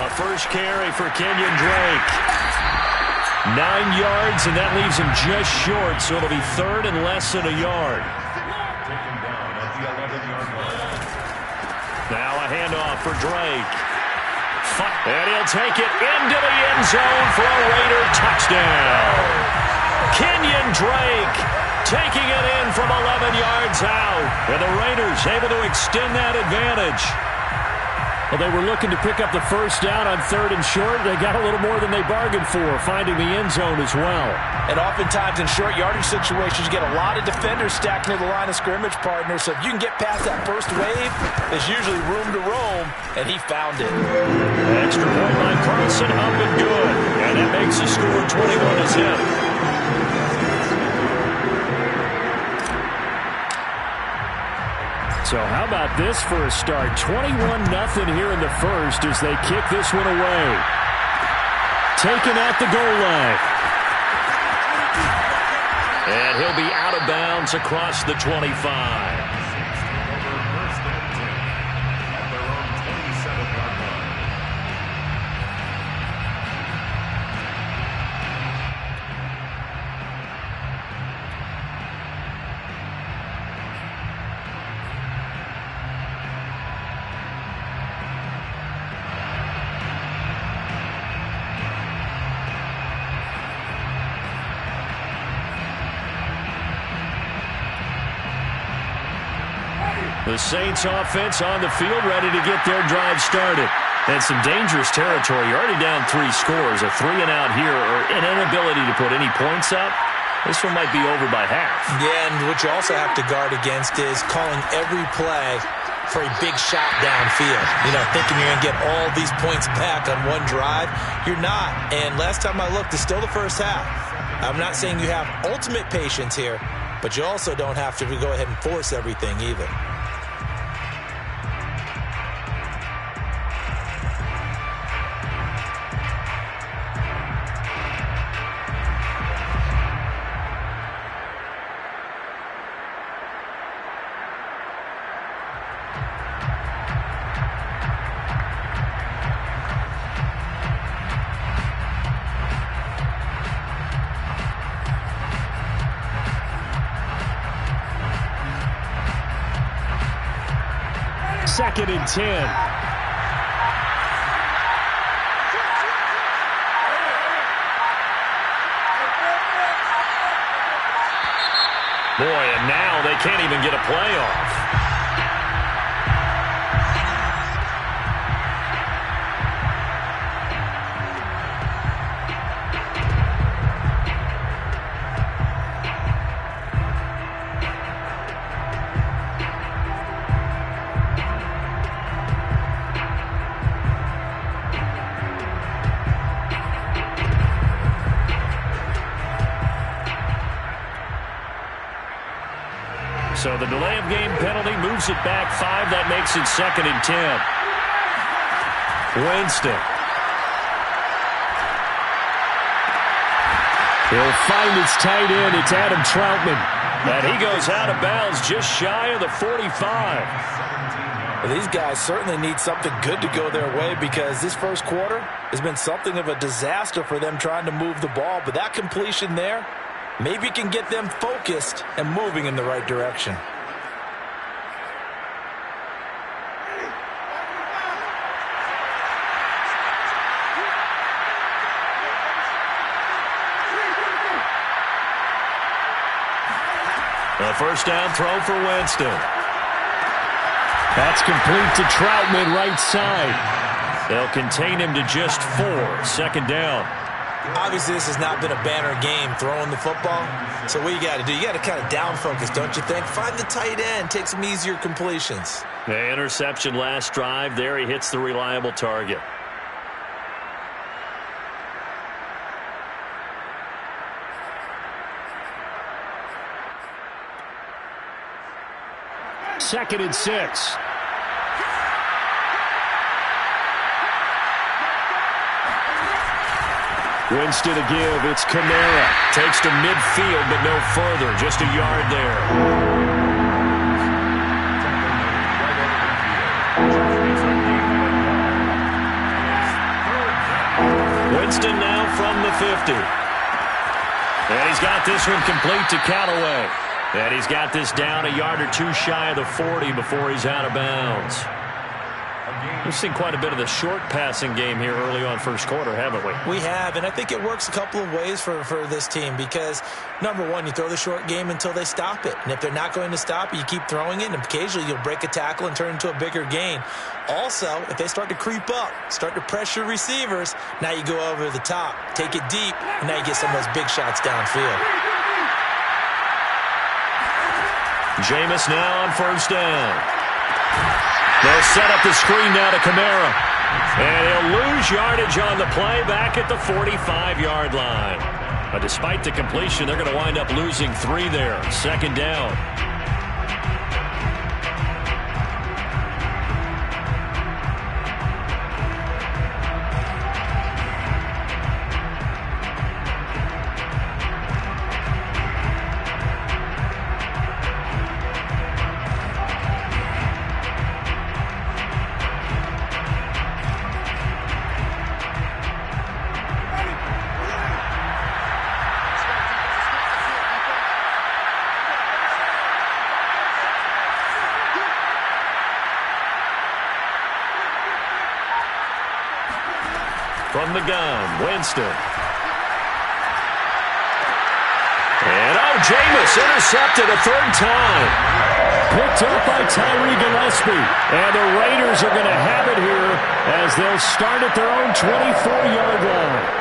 A first carry for Kenyon Drake. 9 yards, and that leaves him just short, so it'll be third and less than a yard. Now a handoff for Drake. And he'll take it into the end zone for a Raider touchdown. Kenyon Drake taking it in from 11 yards out. And the Raiders able to extend that advantage. Well, they were looking to pick up the first down on 3rd and short. They got a little more than they bargained for, finding the end zone as well. And oftentimes in short yardage situations, you get a lot of defenders stacked near the line of scrimmage, partner. So if you can get past that first wave, there's usually room to roam, and he found it. Extra point by Carlson, up and good. And that makes the score 21-0. So how about this for a start? 21-0 here in the first as they kick this one away. Taken at the goal line. And he'll be out of bounds across the 25. The Saints offense on the field ready to get their drive started. And some dangerous territory. You're already down 3 scores. A 3-and-out here or an inability to put any points up. This one might be over by half. Yeah, and what you also have to guard against is calling every play for a big shot downfield. You know, thinking you're going to get all these points back on one drive. You're not. And last time I looked, it's still the first half. I'm not saying you have ultimate patience here, but you also don't have to go ahead and force everything either. Second and 10. Boy, and now they can't even get a play off. So the delay of game penalty moves it back 5. That makes it 2nd and 10. Winston. He'll find his tight end. It's Adam Troutman. And he goes out of bounds just shy of the 45. Well, these guys certainly need something good to go their way because this first quarter has been something of a disaster for them trying to move the ball. But that completion there, maybe can get them focused and moving in the right direction. A first down throw for Winston. That's complete to Troutman, right side. They'll contain him to just 4. 2nd down. Obviously, this has not been a banner game throwing the football. So what you got to do, you got to kind of down focus, don't you think? Find the tight end, take some easier completions. The interception last drive. There he hits the reliable target. Second and 6. Winston to give. It's Kamara. Takes to midfield, but no further. Just a yard there. 50. And he's got this one complete to Callaway. And he's got this down a yard or two shy of the 40 before he's out of bounds. We've seen quite a bit of the short passing game here early on first quarter, haven't we? We have, and I think it works a couple of ways for this team because, number one, you throw the short game until they stop it. And if they're not going to stop it, you keep throwing it, and occasionally you'll break a tackle and turn it into a bigger gain. Also, if they start to creep up, start to pressure receivers, now you go over the top, take it deep, and now you get some of those big shots downfield. Jameis now on first down. They'll set up the screen now to Kamara. And he'll lose yardage on the play back at the 45-yard line. But despite the completion, they're going to wind up losing 3 there. Second down. From the gun, Winston. And Jameis intercepted a third time. Picked up by Tyree Gillespie. And the Raiders are going to have it here as they'll start at their own 24-yard line.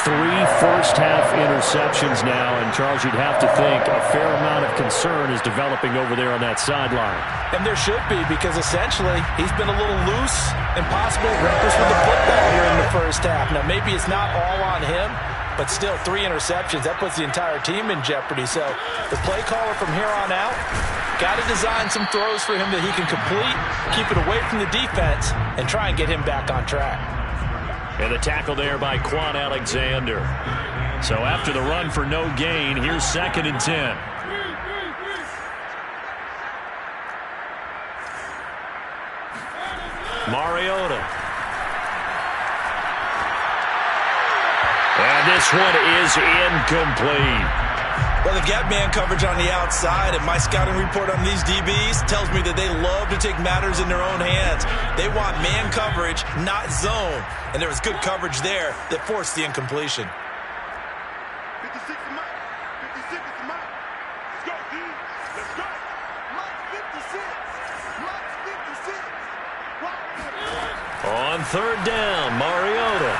3 first-half interceptions now, and Charles, you'd have to think a fair amount of concern is developing over there on that sideline. And there should be, because essentially he's been a little loose and possibly reckless with the football here in the first half. Now, maybe it's not all on him, but still 3 interceptions. That puts the entire team in jeopardy. So the play caller from here on out got to design some throws for him that he can complete, keep it away from the defense, and try and get him back on track. And the tackle there by Quan Alexander. So after the run for no gain, here's 2nd and 10. Mariota. And this one is incomplete. Well, they've got man coverage on the outside, and my scouting report on these DBs tells me that they love to take matters in their own hands. They want man coverage, not zone. And there was good coverage there that forced the incompletion. 56 is mine. 56 is mine. Let's go, dude. Let's go. Lock 56. Lock 56. On third down, Mariota.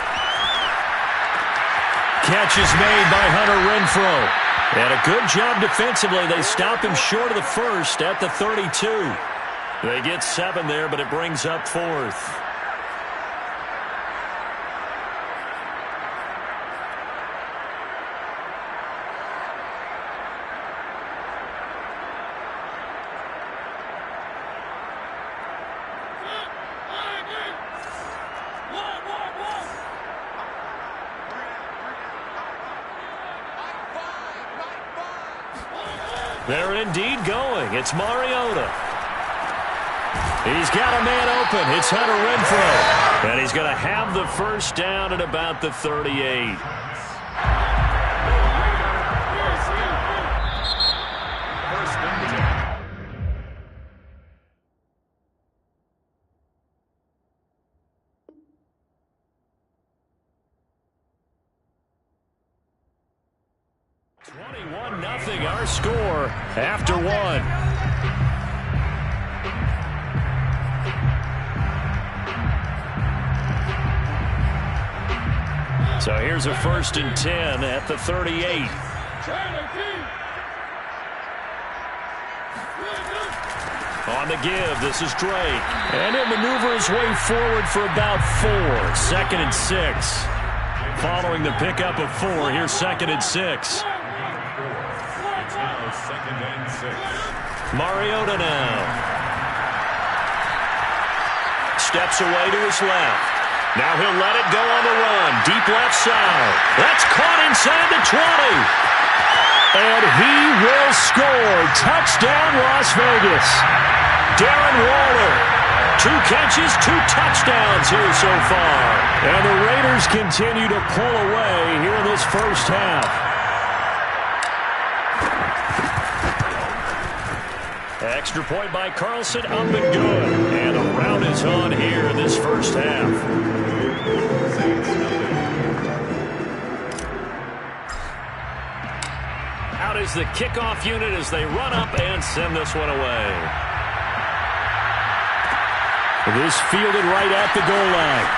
Catch is made by Hunter Renfrow. And a good job defensively. They stop him short of the first at the 32. They get 7 there, but it brings up 4th. They're indeed going. It's Mariota. He's got a man open. It's Hunter Renfrow. And he's going to have the first down at about the 38. Our score after 1. So here's a 1st and 10 at the 38. On the give, this is Drake. And he'll maneuver his way forward for about 4. 2nd and 6. Following the pickup of 4, here's 2nd and 6. Mariota now. Steps away to his left. Now he'll let it go on the run. Deep left side. That's caught inside the 20. And he will score. Touchdown, Las Vegas. Darren Waller 2 catches, 2 touchdowns here so far. And the Raiders continue to pull away here in this first half. Extra point by Carlson, up and good. And the rout is on here in this first half. Out is the kickoff unit as they run up and send this one away. This fielded right at the goal line.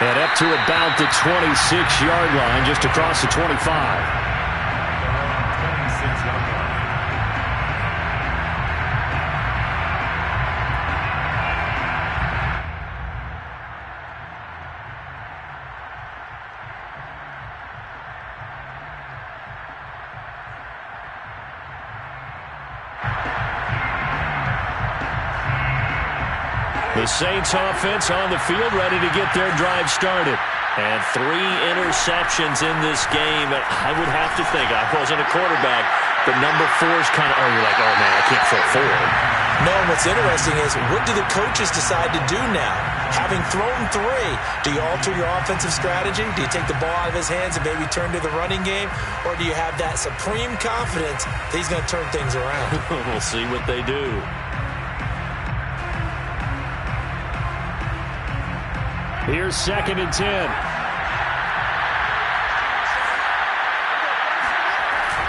And up to about the 26-yard line, just across the 25. The Saints offense on the field, ready to get their drive started. And 3 interceptions in this game. I would have to think, I wasn't a quarterback, but number 4 is kind of, you're like, oh man, I can't throw 4. No, and what's interesting is, what do the coaches decide to do now? Having thrown 3, do you alter your offensive strategy? Do you take the ball out of his hands and maybe turn to the running game? Or do you have that supreme confidence that he's going to turn things around? We'll see what they do. Here's 2nd and 10.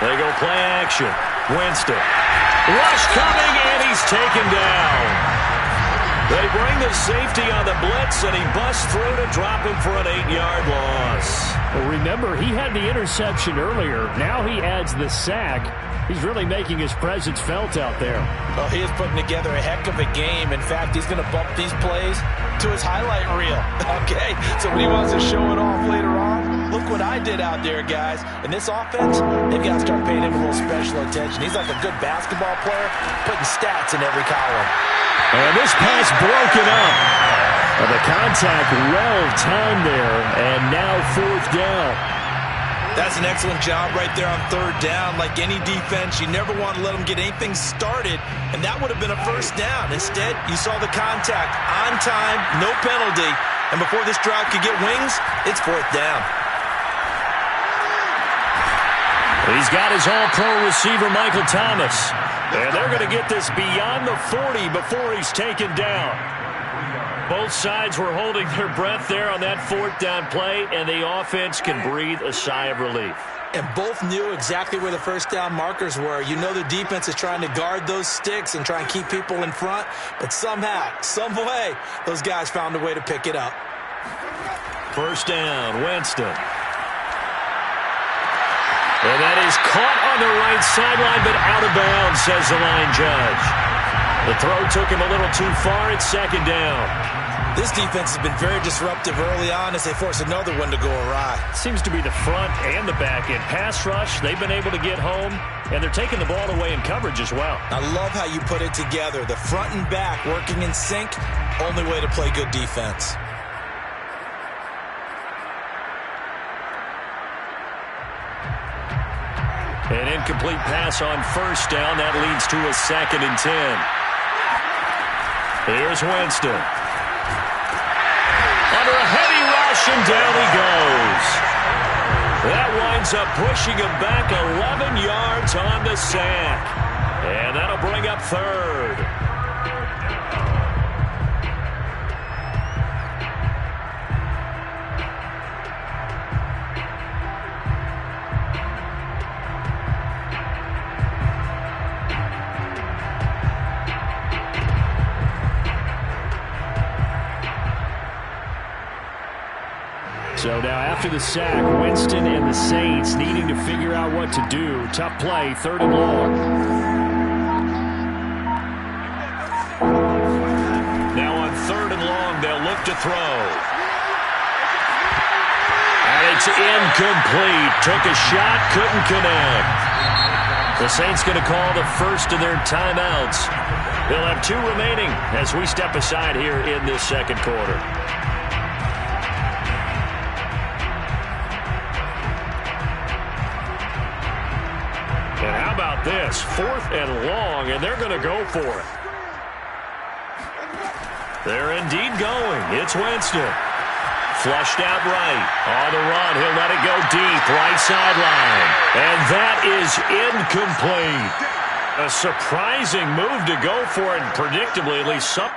They go play action. Winston. Rush coming, and he's taken down. They bring the safety on the blitz, and he busts through to drop him for an 8-yard loss. Well, remember, he had the interception earlier. Now he adds the sack. He's really making his presence felt out there. Well, he is putting together a heck of a game. In fact, he's going to bump these plays to his highlight reel. Okay, so when he wants to show it off later on, look what I did out there, guys. In this offense, they've got to start paying him a little special attention. He's like a good basketball player, putting stats in every column. And this pass broken up. The contact well-timed there, and now 4th down. That's an excellent job right there on 3rd down. Like any defense, you never want to let them get anything started, and that would have been a 1st down. Instead, you saw the contact on time, no penalty, and before this drive could get wings, it's 4th down. He's got his all-pro receiver, Michael Thomas, and they're going to get this beyond the 40 before he's taken down. Both sides were holding their breath there on that 4th down play, and the offense can breathe a sigh of relief. And both knew exactly where the 1st down markers were. You know the defense is trying to guard those sticks and try and keep people in front, but somehow, some way, those guys found a way to pick it up. 1st down, Winston. And that is caught on the right sideline, but out of bounds, says the line judge. The throw took him a little too far. It's 2nd down. This defense has been very disruptive early on as they force another one to go awry. Seems to be the front and the back end. Pass rush, they've been able to get home, and they're taking the ball away in coverage as well. I love how you put it together. The front and back working in sync, only way to play good defense. An incomplete pass on 1st down. That leads to a 2nd and 10. Here's Winston. Under a heavy rush, and down he goes. That winds up pushing him back 11 yards on the sack. And that'll bring up 3rd. So now after the sack, Winston and the Saints needing to figure out what to do. Tough play, 3rd and long. Now on 3rd and long, they'll look to throw. And it's incomplete. Took a shot, couldn't connect. The Saints going to call the first of their timeouts. They'll have 2 remaining as we step aside here in this 2nd quarter. And how about this? 4th and long, and they're going to go for it. They're indeed going. It's Winston. Flushed out right. On the run. He'll let it go deep. Right sideline. And that is incomplete. A surprising move to go for it, and predictably, at least some.